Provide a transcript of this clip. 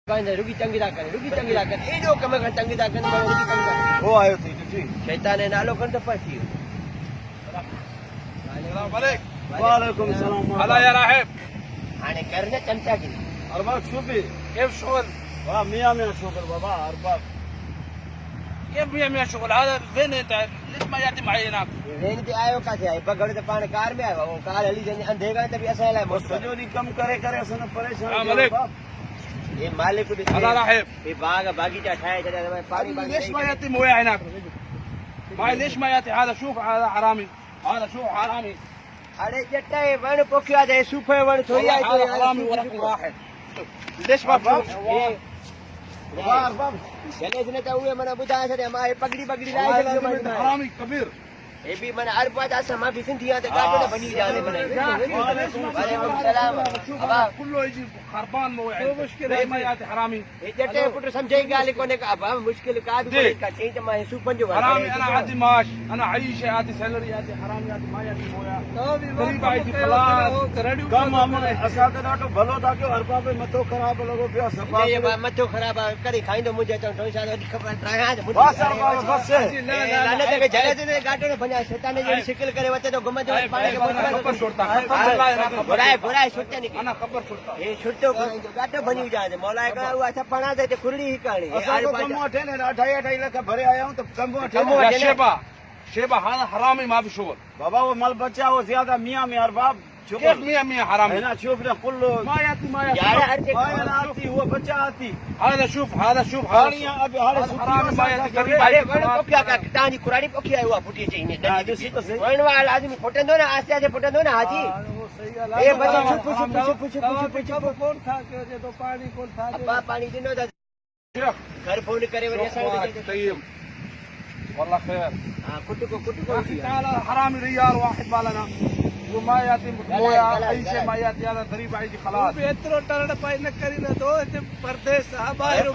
रुकी चंगी ताकत एडो कम कर चंगी ताकत में रुकी कम कर वो आयो थी जी शैतान ने नालो कर तो पसी वालेकुम सलाम هلا يا راهب आने करने चमचा की अरबाब शोफी كيف شغل؟ वाह मियां शोकर बाबा अरबाब كيف 100 شغل هذا فين انت؟ ليش ما ياتي معي هناك؟ रेन ते आयो काथे आई पगड़ ते पाण कार में आयो वो कार हली जने अंधेगा ते भी असा लाए वो सजो नी कम करे करे असन परेशान हाँ, मलिक। ये मालिक को هلا راهب ये बाग बागीचा ठाए चले पानी ليش ما ياتي مويه هناك؟ معي ليش ما ياتي؟ هذا شوف هذا حرامي هذا شوف حرامي अरे जट्टा ये वन पोखिया दे सुफे वन थोड़ी आई هذا حرامي ورقم واحد ليش ما أرباب. في वाह अरबाब चले ने तो हुए मने बुधाए छे मारे पगड़ी والله लाए لازم انت حرامي كبير ये भी मने अरबा दासा मा भी सिंधिया ते गाटो ने बनी जाने मने वालेकुम सलाम شوف अबा هذا كله يجي خربان مويه شو مشكله ليش ما ياتي حرامي ये जट्टे पुट समझे गाली कोने का अब मुश्किल का भी कोई का चीज मा सु पंजो حرامي انا عندي معاش انا عايشه عندي سالري عندي حرامي عندي ما ياتي مويه غريب عندي خلاص कम हमने असा के डाटो भलो था के अरबाब मतो खराब लगो पिया सफा ये मथो खराब करे खाइंदो मुझे तो थोड़ी सा खबर ट्राया बस अरबाब बस से लाने के जले ने गाटो ने बना शैतान ने जो शिकल करे वते तो घुमा जो पानी के खबर छोड़ता बुराए बुराए सोचे नहीं انا خبر شرطه ये छुट्टो गाटो बनी जाए मौला का वो अच्छा पणा दे ते खुरड़ी ही कहानी असा को कम अठे ने 28 लाख भरे आया हूं तो कम अठे يا شيبه هذا حرامي ما في شغل बाबा वो मल बच्चा वो ज्यादा मियां में अरबाब كيف 100 حرامي هنا شوف ده كله ما ياتي यार हर ما आती वो बच्चा आती هذا شوف هذا हाड़ियां अभी हाड़े حرامي ما ياتي قريب अरे वन पोखिया का तानी कुराड़ी पोखिया हुआ फुटी चाहिए हां जो सी तो सही वन वाला आदमी फुटंदो ना आस्ते आस्ते फुटंदो ना हाजी ये बच्चा छुप कौन था के तो पानी कौन था अब्बा पानी दिनो दा घर फोन करे वने طيب والله خير हां कुटु को تعال حرامي ريال واحد بالنا وما ياتي مويه اي شيء ما ياتي هذا ضريبه عندي خلاص ಎತ್ತರೋ ಟರಡ ಪೈನ ಕರಿನ ದೋ ಪರದೇಶ ಬಾಹಿರ